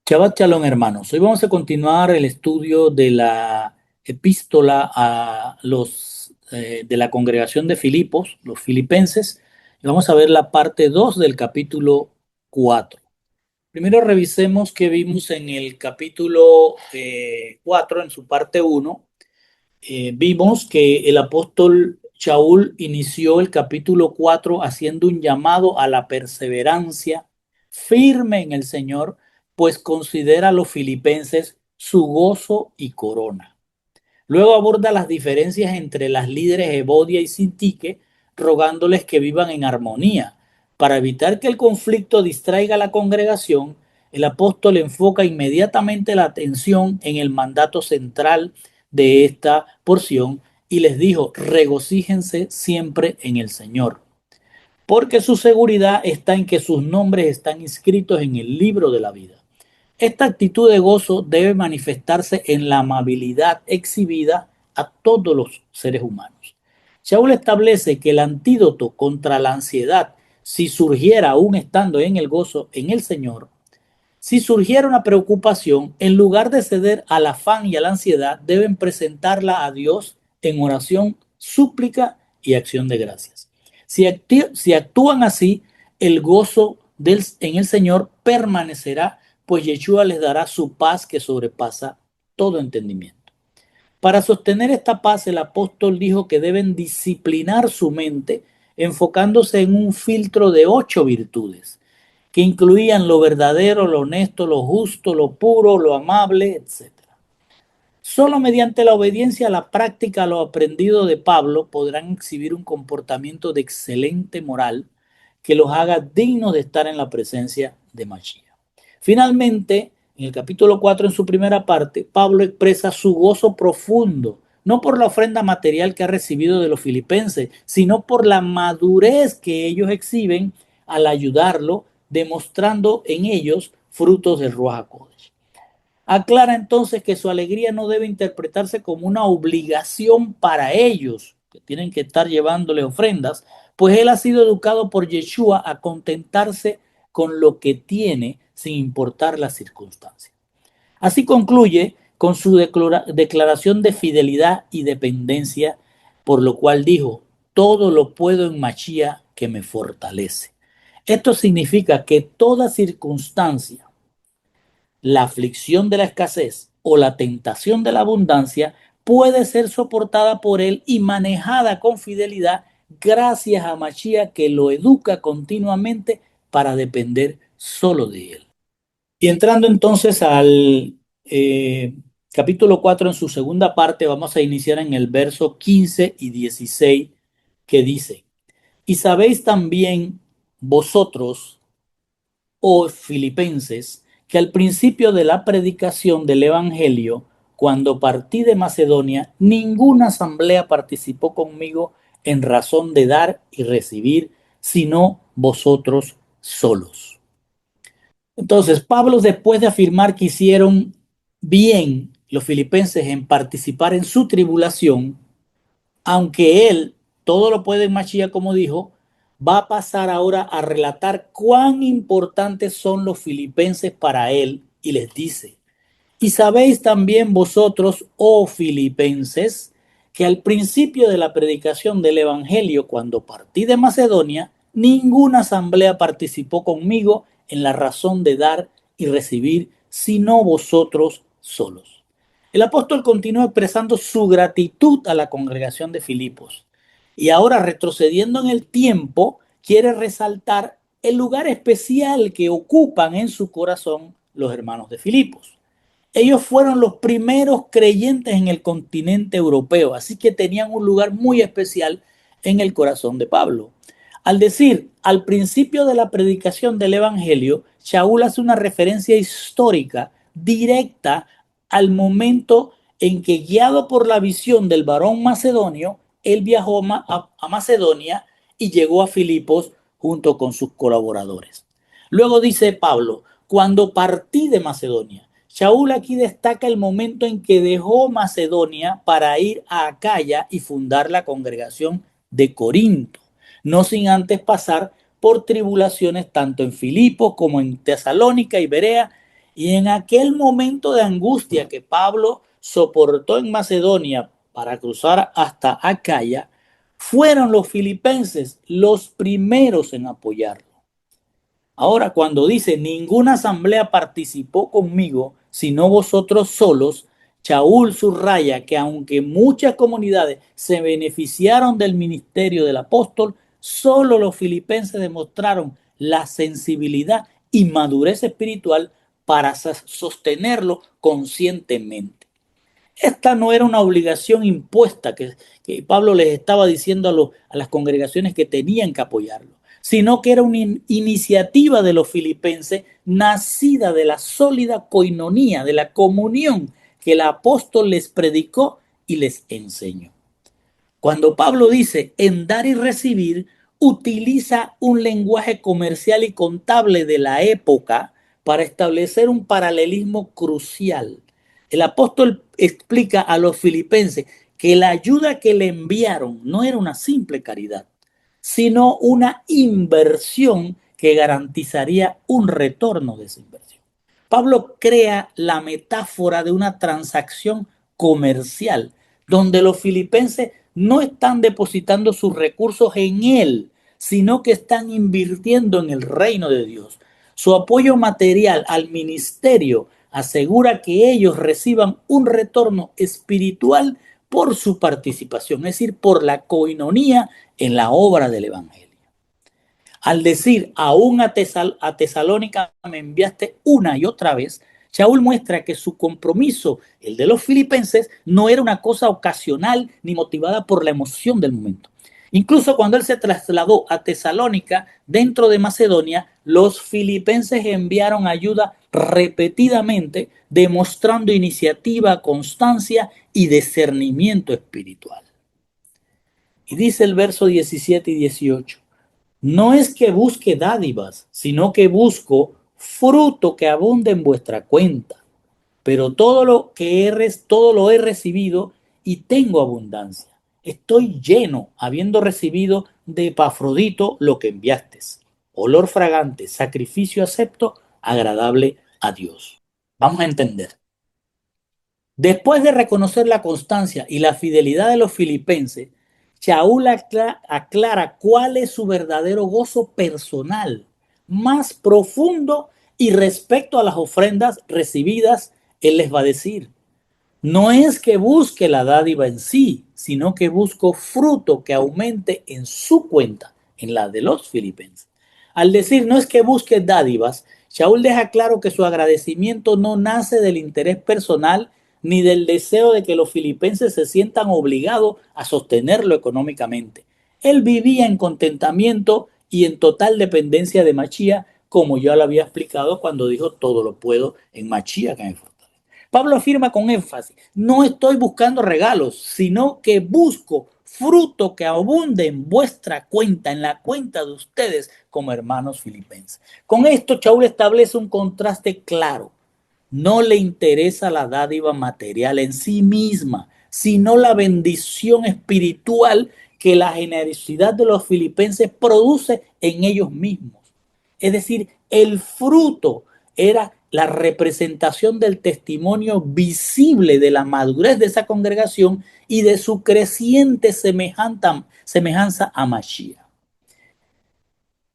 Shabbat Shalom, hermanos. Hoy vamos a continuar el estudio de la epístola a los de la congregación de Filipos, los filipenses, y vamos a ver la parte 2 del capítulo 4. Primero revisemos qué vimos en el capítulo 4, en su parte uno. Vimos que el apóstol Shaul inició el capítulo 4 haciendo un llamado a la perseverancia firme en el Señor, pues considera a los filipenses su gozo y corona. Luego aborda las diferencias entre las líderes Evodia y Sintique, rogándoles que vivan en armonía. Para evitar que el conflicto distraiga a la congregación, el apóstol enfoca inmediatamente la atención en el mandato central de esta porción y les dijo: regocíjense siempre en el Señor, porque su seguridad está en que sus nombres están inscritos en el libro de la vida. Esta actitud de gozo debe manifestarse en la amabilidad exhibida a todos los seres humanos. Shaul establece que el antídoto contra la ansiedad, si surgiera aún estando en el gozo en el Señor, si surgiera una preocupación, en lugar de ceder al afán y a la ansiedad, deben presentarla a Dios en oración, súplica y acción de gracias. Si actúan así, el gozo en el Señor permanecerá, pues Yeshua les dará su paz que sobrepasa todo entendimiento. Para sostener esta paz, el apóstol dijo que deben disciplinar su mente enfocándose en un filtro de 8 virtudes que incluían lo verdadero, lo honesto, lo justo, lo puro, lo amable, etcétera. Solo mediante la obediencia a la práctica, a lo aprendido de Pablo, podrán exhibir un comportamiento de excelente moral que los haga dignos de estar en la presencia de Mashiach. Finalmente, en el capítulo 4, en su primera parte, Pablo expresa su gozo profundo, no por la ofrenda material que ha recibido de los filipenses, sino por la madurez que ellos exhiben al ayudarlo, demostrando en ellos frutos del Ruach HaKodesh. Aclara entonces que su alegría no debe interpretarse como una obligación para ellos, que tienen que estar llevándole ofrendas, pues él ha sido educado por Yeshua a contentarse con lo que tiene sin importar las circunstancias. Así concluye con su declaración de fidelidad y dependencia, por lo cual dijo: todo lo puedo en Mashiach que me fortalece. Esto significa que toda circunstancia, la aflicción de la escasez o la tentación de la abundancia, puede ser soportada por él y manejada con fidelidad gracias a Mashiach, que lo educa continuamente para depender solo de él. Y entrando entonces al capítulo 4 en su segunda parte, vamos a iniciar en el verso 15 y 16, que dice: y sabéis también vosotros, oh filipenses, que al principio de la predicación del Evangelio, cuando partí de Macedonia, ninguna asamblea participó conmigo en razón de dar y recibir, sino vosotros solos. Entonces, Pablo, después de afirmar que hicieron bien los filipenses en participar en su tribulación, aunque él todo lo puede en Mashiach, como dijo, va a pasar ahora a relatar cuán importantes son los filipenses para él, y les dice: y sabéis también vosotros, oh filipenses, que al principio de la predicación del Evangelio, cuando partí de Macedonia, ninguna asamblea participó conmigo en la razón de dar y recibir, sino vosotros solos. El apóstol continúa expresando su gratitud a la congregación de Filipos. Y ahora, retrocediendo en el tiempo, quiere resaltar el lugar especial que ocupan en su corazón los hermanos de Filipos. Ellos fueron los primeros creyentes en el continente europeo, así que tenían un lugar muy especial en el corazón de Pablo. Al decir al principio de la predicación del Evangelio, Shaul hace una referencia histórica directa al momento en que, guiado por la visión del varón macedonio, él viajó a Macedonia y llegó a Filipos junto con sus colaboradores. Luego dice Pablo: cuando partí de Macedonia. Shaul aquí destaca el momento en que dejó Macedonia para ir a Acaya y fundar la congregación de Corinto, no sin antes pasar por tribulaciones tanto en Filipos como en Tesalónica y Berea, Y en aquel momento de angustia que Pablo soportó en Macedonia para cruzar hasta Acaya, fueron los filipenses los primeros en apoyarlo. Ahora, cuando dice, ninguna asamblea participó conmigo, sino vosotros solos, Shaul subraya que aunque muchas comunidades se beneficiaron del ministerio del apóstol, solo los filipenses demostraron la sensibilidad y madurez espiritual para sostenerlo conscientemente. Esta no era una obligación impuesta que Pablo les estaba diciendo a las congregaciones que tenían que apoyarlo, sino que era una iniciativa de los filipenses nacida de la sólida coinonía, de la comunión que el apóstol les predicó y les enseñó. Cuando Pablo dice en dar y recibir, utiliza un lenguaje comercial y contable de la época para establecer un paralelismo crucial. El apóstol explica a los filipenses que la ayuda que le enviaron no era una simple caridad, sino una inversión que garantizaría un retorno de esa inversión. Pablo crea la metáfora de una transacción comercial, donde los filipenses no están depositando sus recursos en él, sino que están invirtiendo en el reino de Dios. Su apoyo material al ministerio asegura que ellos reciban un retorno espiritual por su participación, es decir, por la coinonía en la obra del Evangelio. Al decir, aún a Tesalónica me enviaste una y otra vez, Shaul muestra que su compromiso, el de los filipenses, no era una cosa ocasional ni motivada por la emoción del momento. Incluso cuando él se trasladó a Tesalónica, dentro de Macedonia, los filipenses enviaron ayuda repetidamente, demostrando iniciativa, constancia y discernimiento espiritual. Y dice el verso 17 y 18. No es que busque dádivas, sino que busco fruto que abunde en vuestra cuenta. Pero todo lo he recibido y tengo abundancia. Estoy lleno, habiendo recibido de Epafrodito lo que enviasteis. Olor fragante, sacrificio acepto, agradable a Dios. Vamos a entender. Después de reconocer la constancia y la fidelidad de los filipenses, Shaul aclara cuál es su verdadero gozo personal, más profundo, y respecto a las ofrendas recibidas, él les va a decir, no es que busque la dádiva en sí, sino que busco fruto que aumente en su cuenta, en la de los filipenses. Al decir no es que busque dádivas, Shaul deja claro que su agradecimiento no nace del interés personal ni del deseo de que los filipenses se sientan obligados a sostenerlo económicamente. Él vivía en contentamiento y en total dependencia de Machía, como yo lo había explicado cuando dijo todo lo puedo en Machía que me fortalece. Pablo afirma con énfasis, no estoy buscando regalos, sino que busco fruto que abunde en vuestra cuenta, en la cuenta de ustedes como hermanos filipenses. Con esto, Shaul establece un contraste claro. No le interesa la dádiva material en sí misma, sino la bendición espiritual que la generosidad de los filipenses produce en ellos mismos. Es decir, el fruto era la representación del testimonio visible de la madurez de esa congregación y de su creciente semejanza a Mashiach.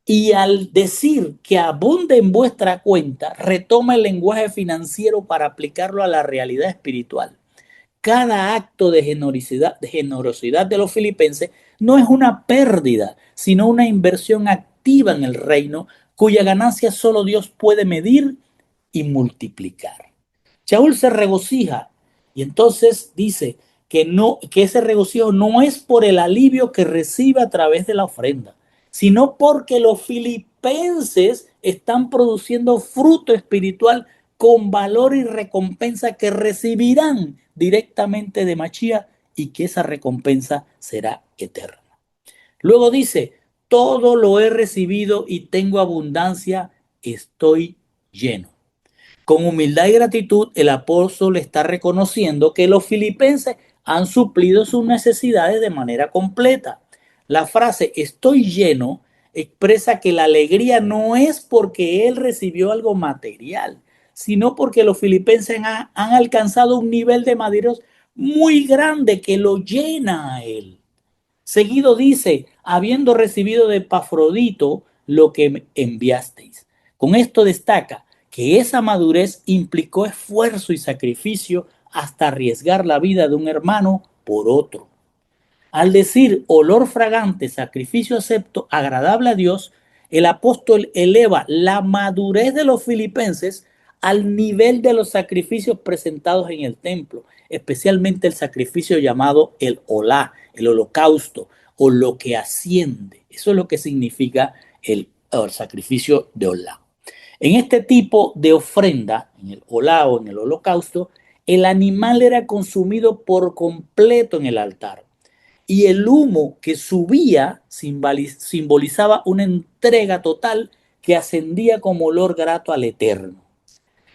Y al decir que abunde en vuestra cuenta, retoma el lenguaje financiero para aplicarlo a la realidad espiritual. Cada acto de generosidad de los filipenses no es una pérdida, sino una inversión activa en el reino, cuya ganancia solo Dios puede medir y multiplicar. Shaul se regocija y entonces dice que ese regocijo no es por el alivio que recibe a través de la ofrenda, sino porque los filipenses están produciendo fruto espiritual con valor y recompensa que recibirán directamente de Mashiach y que esa recompensa será eterna. Luego dice, todo lo he recibido y tengo abundancia, estoy lleno. Con humildad y gratitud, el apóstol está reconociendo que los filipenses han suplido sus necesidades de manera completa. La frase estoy lleno expresa que la alegría no es porque él recibió algo material, sino porque los filipenses han alcanzado un nivel de madurez muy grande que lo llena a él. Seguido dice, habiendo recibido de Epafrodito lo que enviasteis. Con esto destaca que esa madurez implicó esfuerzo y sacrificio hasta arriesgar la vida de un hermano por otro. Al decir olor fragante, sacrificio acepto, agradable a Dios, el apóstol eleva la madurez de los filipenses al nivel de los sacrificios presentados en el templo, especialmente el sacrificio llamado el olá, el holocausto, o lo que asciende. Eso es lo que significa el sacrificio de olá. En este tipo de ofrenda, en el olá o en el holocausto, el animal era consumido por completo en el altar y el humo que subía simbolizaba una entrega total que ascendía como olor grato al Eterno.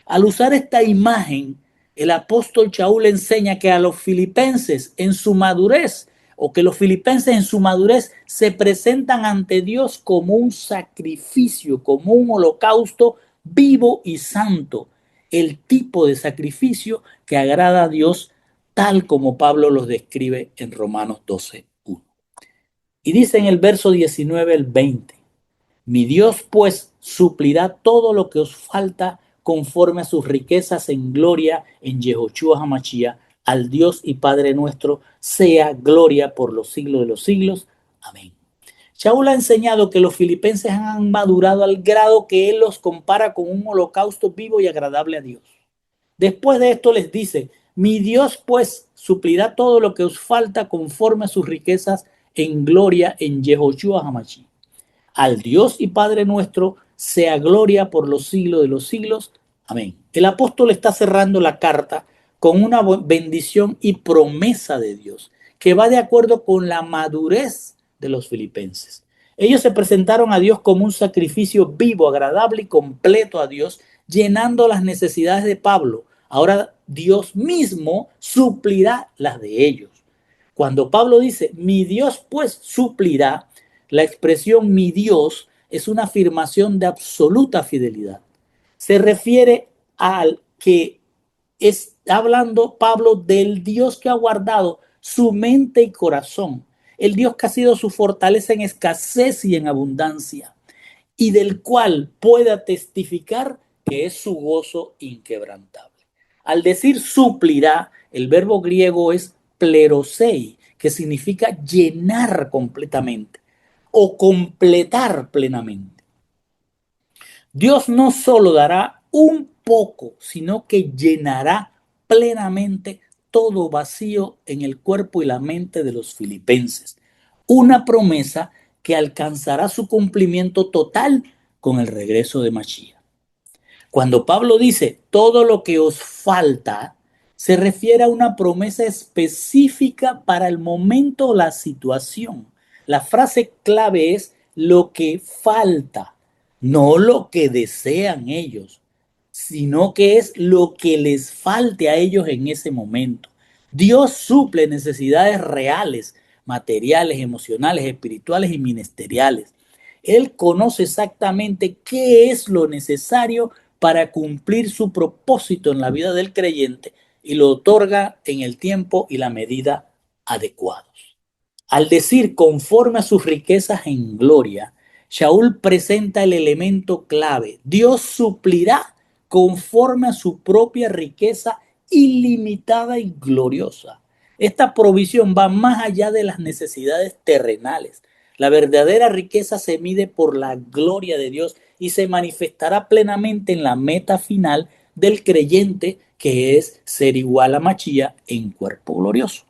Al usar esta imagen, el apóstol Shaul enseña que a los filipenses en su madurez, o que los filipenses en su madurez se presentan ante Dios como un sacrificio, como un holocausto vivo y santo, el tipo de sacrificio que agrada a Dios, tal como Pablo los describe en Romanos 12:1. Y dice en el verso 19 al 20, mi Dios pues suplirá todo lo que os falta conforme a sus riquezas en gloria en Yehoshua HaMashiach. Al Dios y Padre nuestro sea gloria por los siglos de los siglos. Amén. Shaul ha enseñado que los filipenses han madurado al grado que él los compara con un holocausto vivo y agradable a Dios. Después de esto les dice, mi Dios pues suplirá todo lo que os falta conforme a sus riquezas en gloria en Yehoshua HaMashiach. Al Dios y Padre nuestro sea gloria por los siglos de los siglos. Amén. El apóstol está cerrando la carta con una bendición y promesa de Dios que va de acuerdo con la madurez de los filipenses. Ellos se presentaron a Dios como un sacrificio vivo, agradable y completo a Dios, llenando las necesidades de Pablo. Ahora Dios mismo suplirá las de ellos. Cuando Pablo dice, mi Dios pues suplirá, la expresión mi Dios es una afirmación de absoluta fidelidad. Se refiere al que está hablando Pablo del Dios que ha guardado su mente y corazón, el Dios que ha sido su fortaleza en escasez y en abundancia, y del cual pueda testificar que es su gozo inquebrantable. Al decir suplirá, el verbo griego es plerosei, que significa llenar completamente o completar plenamente. Dios no solo dará un poco, sino que llenará plenamente todo vacío en el cuerpo y la mente de los filipenses. Una promesa que alcanzará su cumplimiento total con el regreso de Mashiach. Cuando Pablo dice todo lo que os falta, se refiere a una promesa específica para el momento o la situación. La frase clave es lo que falta, no lo que desean ellos, sino que es lo que les falte a ellos en ese momento. Dios suple necesidades reales, materiales, emocionales, espirituales y ministeriales. Él conoce exactamente qué es lo necesario para cumplir su propósito en la vida del creyente y lo otorga en el tiempo y la medida adecuados. Al decir conforme a sus riquezas en gloria, Shaul presenta el elemento clave. Dios suplirá conforme a su propia riqueza ilimitada y gloriosa. Esta provisión va más allá de las necesidades terrenales. La verdadera riqueza se mide por la gloria de Dios y se manifestará plenamente en la meta final del creyente, que es ser igual a Mashiach en cuerpo glorioso.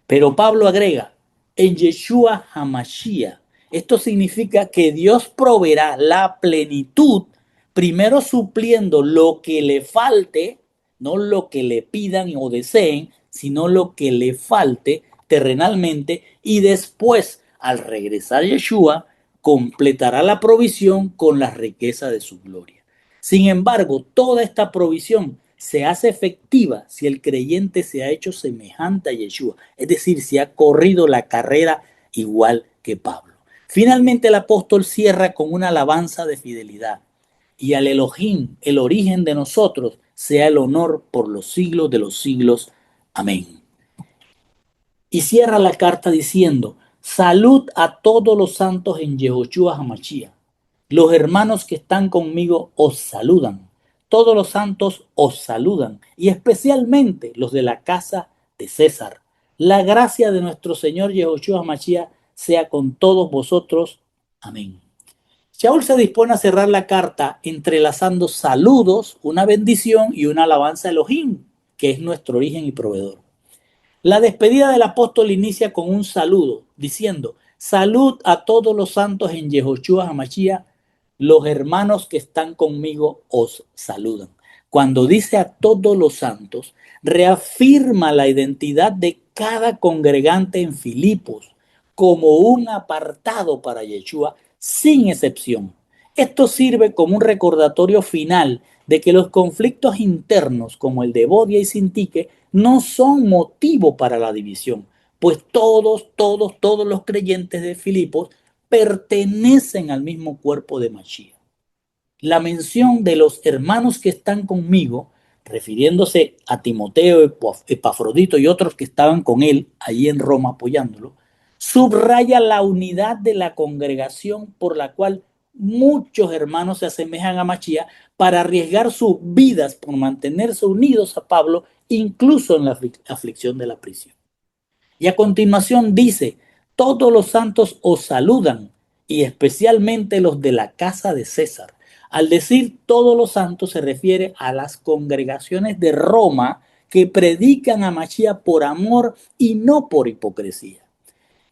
Pero Pablo agrega, en Yeshua HaMashiach. Esto significa que Dios proveerá la plenitud, primero supliendo lo que le falte, no lo que le pidan o deseen, sino lo que le falte terrenalmente, y después, al regresar Yeshua, completará la provisión con la riqueza de su gloria. Sin embargo, toda esta provisión se hace efectiva si el creyente se ha hecho semejante a Yeshua, es decir, si ha corrido la carrera igual que Pablo. Finalmente el apóstol cierra con una alabanza de fidelidad. y al Elohim, el origen de nosotros, sea el honor por los siglos de los siglos. Amén. Y cierra la carta diciendo, salud a todos los santos en Yehoshua Hamashia. Los hermanos que están conmigo os saludan. Todos los santos os saludan, y especialmente los de la casa de César. La gracia de nuestro Señor Yehoshua Hamashia sea con todos vosotros. Amén. Shaul se dispone a cerrar la carta entrelazando saludos, una bendición y una alabanza a Elohim, que es nuestro origen y proveedor. La despedida del apóstol inicia con un saludo, diciendo, salud a todos los santos en Yehoshua Hamashia, los hermanos que están conmigo os saludan. Cuando dice a todos los santos, reafirma la identidad de cada congregante en Filipos como un apartado para Yeshua, sin excepción. Esto sirve como un recordatorio final de que los conflictos internos, como el de Bodia y Sintique, no son motivo para la división, pues todos los creyentes de Filipos pertenecen al mismo cuerpo de Mashiach. La mención de los hermanos que están conmigo, refiriéndose a Timoteo, Epafrodito y otros que estaban con él allí en Roma apoyándolo, subraya la unidad de la congregación por la cual muchos hermanos se asemejan a Mashiach para arriesgar sus vidas por mantenerse unidos a Pablo, incluso en la aflicción de la prisión. Y a continuación dice, todos los santos os saludan, y especialmente los de la casa de César. Al decir todos los santos se refiere a las congregaciones de Roma que predican a Mashiach por amor y no por hipocresía.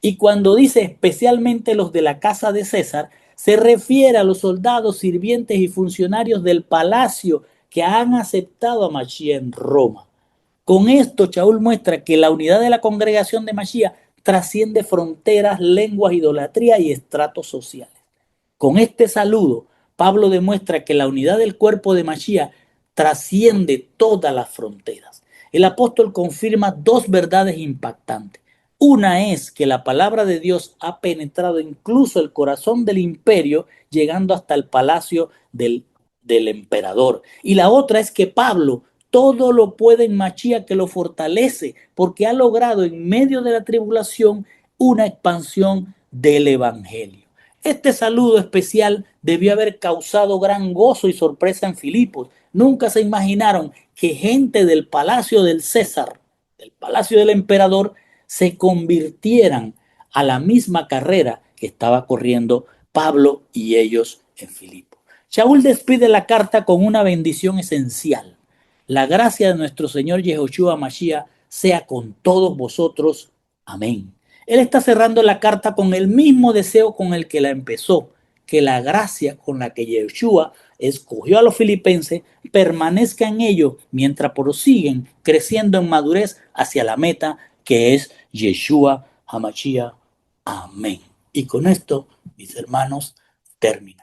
Y cuando dice especialmente los de la casa de César, se refiere a los soldados, sirvientes y funcionarios del palacio que han aceptado a Mashiach en Roma. Con esto, Shaul muestra que la unidad de la congregación de Mashiach trasciende fronteras, lenguas, idolatría y estratos sociales. Con este saludo, Pablo demuestra que la unidad del cuerpo de Mashiach trasciende todas las fronteras. El apóstol confirma dos verdades impactantes. Una es que la palabra de Dios ha penetrado incluso el corazón del imperio, llegando hasta el palacio del emperador. Y la otra es que Pablo todo lo puede en Mashiach que lo fortalece, porque ha logrado en medio de la tribulación una expansión del evangelio. Este saludo especial debió haber causado gran gozo y sorpresa en Filipos. Nunca se imaginaron que gente del palacio del César, del palacio del emperador, se convirtieran a la misma carrera que estaba corriendo Pablo y ellos en Filipos. Shaul despide la carta con una bendición esencial. La gracia de nuestro Señor Yehoshua Mashiach sea con todos vosotros. Amén. Él está cerrando la carta con el mismo deseo con el que la empezó, que la gracia con la que Yeshua escogió a los filipenses permanezca en ellos mientras prosiguen creciendo en madurez hacia la meta que es Yeshua HaMashiach. Amén. Y con esto, mis hermanos, termina.